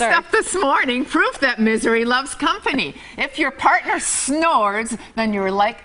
Stuff this morning, proof that misery loves company. If your partner snores, then you're like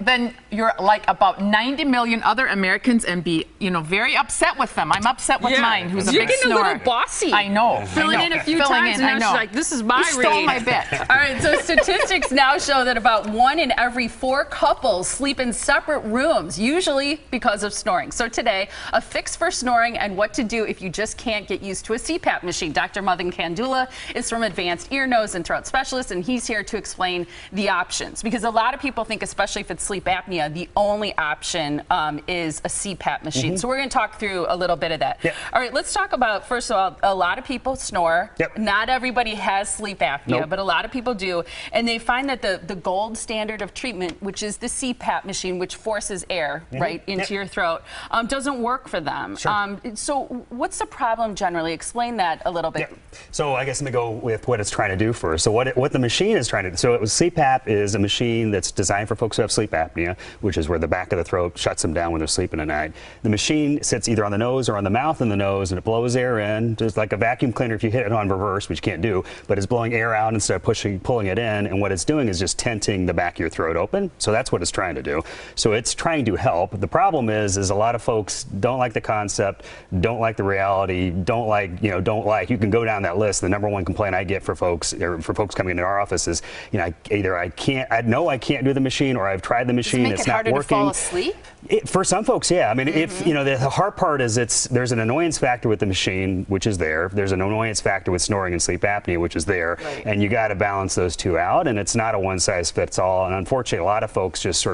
about 90 million other Americans and be, very upset with them. I'm upset with mine, who's a big snorer. You're getting a little bossy. I know. Filling in a few times, and now she's like, this is my read. You stole my bit. All right, so statistics now show that about 1 in every 4 couples sleep in separate rooms, usually because of snoring. So today, a fix for snoring and what to do if you just can't get used to a CPAP machine. Dr. Madan Kandula is from Advanced Ear, Nose, and Throat Specialist, and he's here to explain the options. Because a lot of people think, especially if it's sleep apnea, the only option is a CPAP machine. So we're going to talk through a little bit of that. All right, let's talk about, first of all, a lot of people snore. Not everybody has sleep apnea, but a lot of people do. And they find that the gold standard of treatment, which is the CPAP machine, which forces air right into your throat, doesn't work for them. So what's the problem generally? Explain that a little bit. So I guess let me go with what it's trying to do first. So what the machine is trying to do. So CPAP is a machine that's designed for folks who have sleep apnea, which is where the back of the throat shuts them down when they're sleeping at night. The machine sits either on the nose or on the mouth and the nose, and it blows air in, just like a vacuum cleaner if you hit it on reverse, which you can't do, but it's blowing air out instead of pulling it in, and what it's doing is just tenting the back of your throat open. So that's what it's trying to do. So it's trying to help. The problem is a lot of folks don't like the concept, don't like the reality, don't like. You can go down that list. The number one complaint I get for folks coming into our office is, either I can't do the machine, or I've tried the machine, it's not working. To fall asleep? For some folks, yeah. I mean, if the hard part is there's an annoyance factor with the machine, which is there. There's an annoyance factor with snoring and sleep apnea, which is there, and you got to balance those two out. And it's not a one size fits all. And unfortunately, a lot of folks just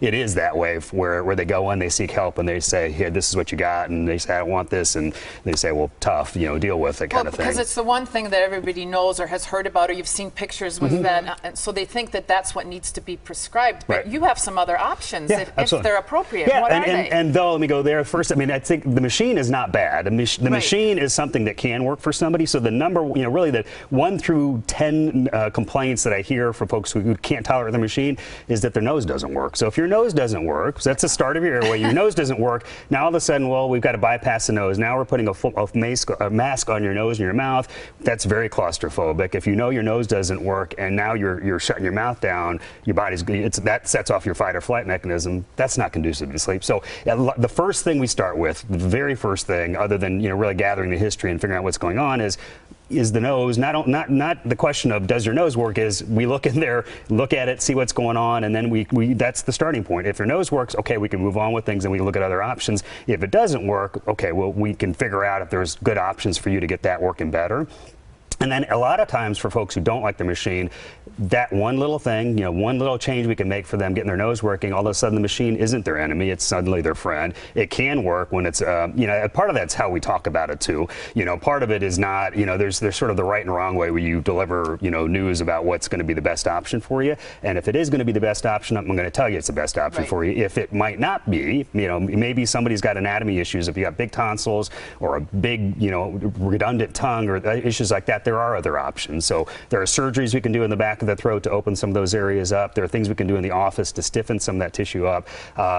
it is that way, where they go in, they seek help, and they say, here, this is what you got, and they say, I don't want this, and they say, well, tough, deal with it, kind of thing. Because it's the one thing that everybody knows or has heard about, or you've seen pictures with that, and so they think that that's what needs to be prescribed. But you have some other options if they're appropriate. What are they? And though, let me go there first. I mean, I think the machine is not bad. The machine is something that can work for somebody. So the number, really the 1 through 10 complaints that I hear from folks who can't tolerate the machine is that their nose doesn't work. So if your nose doesn't work, so that's the start of your airway, your nose doesn't work, now all of a sudden, well, we've got to bypass the nose. Now we're putting a mask on your nose and your mouth. That's very claustrophobic. If your nose doesn't work and now you're shutting your mouth down, your body's, that sets off your fight or flight mechanism. That's not conducive to sleep. So the first thing we start with, the very first thing, other than really gathering the history and figuring out what's going on, is the nose. Not the question of does your nose work, is we look in there, look at it, see what's going on, and then we that's the starting point. If your nose works, okay, we can move on with things and we can look at other options. If it doesn't work, okay, well, we can figure out if there's good options for you to get that working better. And then a lot of times for folks who don't like the machine, that one little thing, one little change we can make for them getting their nose working, all of a sudden the machine isn't their enemy, it's suddenly their friend. It can work when it's, part of that's how we talk about it too. Part of it is not, there's sort of the right and wrong way where you deliver, news about what's going to be the best option for you. And if it is going to be the best option, I'm going to tell you it's the best option for you. If it might not be, maybe somebody's got anatomy issues, if you got big tonsils or a big, redundant tongue or issues like that, there are other options. So there are surgeries we can do in the back of the throat to open some of those areas up. There are things we can do in the office to stiffen some of that tissue up.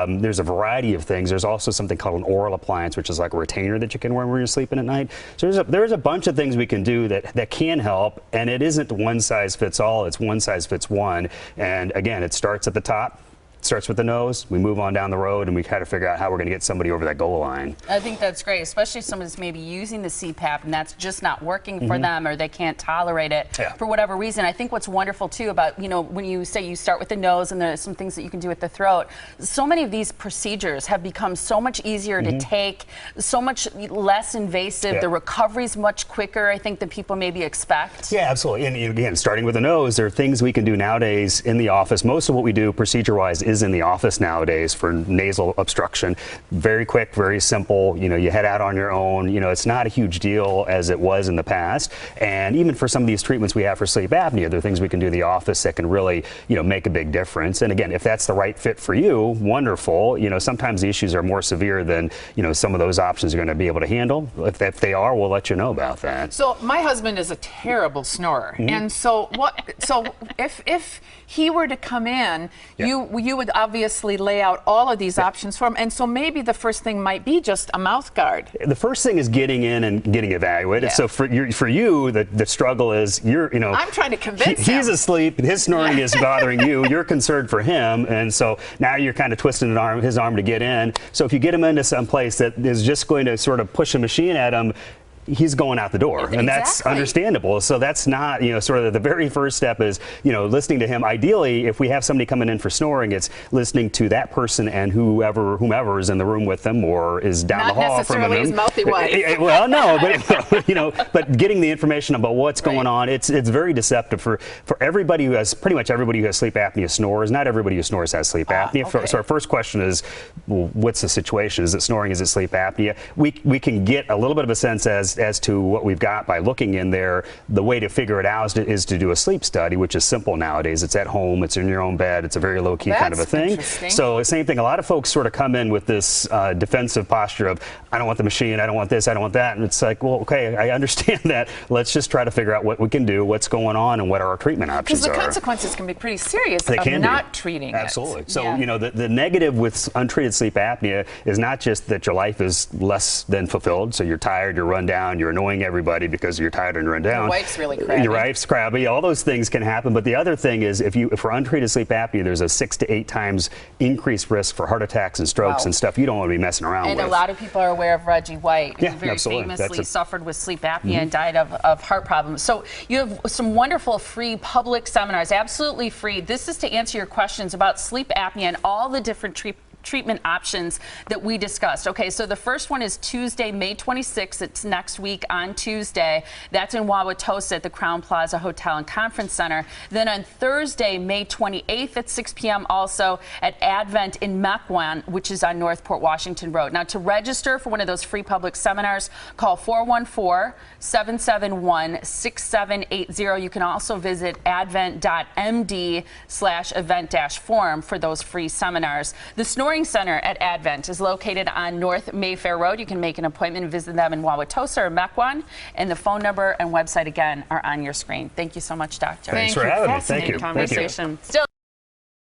There's a variety of things. There's also something called an oral appliance, which is like a retainer that you can wear when you're sleeping at night. So there's a bunch of things we can do that can help, and it isn't one size fits all. It's one size fits one. And again, it starts at the top. Starts with the nose, we move on down the road, and we kind of figure out how we're going to get somebody over that goal line. I think that's great, especially if someone's maybe using the CPAP and that's just not working for them, or they can't tolerate it for whatever reason. I think what's wonderful too about, when you say you start with the nose and there's some things that you can do with the throat, so many of these procedures have become so much easier to take, so much less invasive. The recovery's much quicker, I think, than people maybe expect. Yeah, absolutely. And again, starting with the nose, there are things we can do nowadays in the office. Most of what we do procedure-wise is in the office nowadays for nasal obstruction. Very quick, very simple. You head out on your own. It's not a huge deal as it was in the past. And even for some of these treatments we have for sleep apnea, there are things we can do in the office that can really, make a big difference. And again, if that's the right fit for you, wonderful. Sometimes the issues are more severe than, some of those options you're going to be able to handle. If they are, we'll let you know about that. So my husband is a terrible snorer. And so if he were to come in, you would obviously lay out all of these options for him, and so maybe the first thing might be just a mouth guard. The first thing is getting in and getting evaluated. Yeah. So for you, the struggle is I'm trying to convince him. He's asleep, his snoring is bothering you, you're concerned for him, and so now you're kind of twisting his arm to get in. So if you get him into some place that is just going to sort of push a machine at him, he's going out the door, and that's understandable. So that's not, sort of the very first step is, listening to him. Ideally, if we have somebody coming in for snoring, it's listening to that person and whomever is in the room with them or is down the hall from them. Not necessarily his mouthy wife. Well, no, but but getting the information about what's going on, it's very deceptive for everybody who has, pretty much everybody who has sleep apnea snores. Not everybody who snores has sleep apnea. Okay. So our first question is, well, what's the situation? Is it snoring? Is it sleep apnea? We can get a little bit of a sense as to what we've got by looking in there. The way to figure it out is to do a sleep study, which is simple nowadays. It's at home, it's in your own bed, it's a very low-key kind of a thing. So same thing, a lot of folks sort of come in with this defensive posture of, I don't want the machine, I don't want this, I don't want that, and it's like, well, okay, I understand that. Let's just try to figure out what we can do, what's going on, and what our treatment options are. Because the consequences can be pretty serious of not treating it. Absolutely. So, the negative with untreated sleep apnea is not just that your life is less than fulfilled, so you're tired, you're run down, you're annoying everybody because you're tired and run down. Your wife's really crabby. Your wife's crabby. All those things can happen. But the other thing is, if for untreated sleep apnea, there's a 6 to 8 times increased risk for heart attacks and strokes and stuff you don't want to be messing around with. And a lot of people are aware of Reggie White, who very absolutely. famously suffered with sleep apnea and died of heart problems. So you have some wonderful free public seminars, absolutely free. This is to answer your questions about sleep apnea and all the different treatment options that we discussed. Okay, so the first one is Tuesday, May 26th. It's next week on Tuesday. That's in Wauwatosa at the Crown Plaza Hotel and Conference Center. Then on Thursday, May 28th at 6 p.m. also at Advent in Mequon, which is on Northport Washington Road. Now, to register for one of those free public seminars, call 414-771-6780. You can also visit advent.md/event-forum for those free seminars. The Snoring Center at Advent is located on North Mayfair Road. You can make an appointment and visit them in Wauwatosa or Mequon, and the phone number and website again are on your screen. Thank you so much, Doctor. Thanks for having me. Fascinating conversation. Still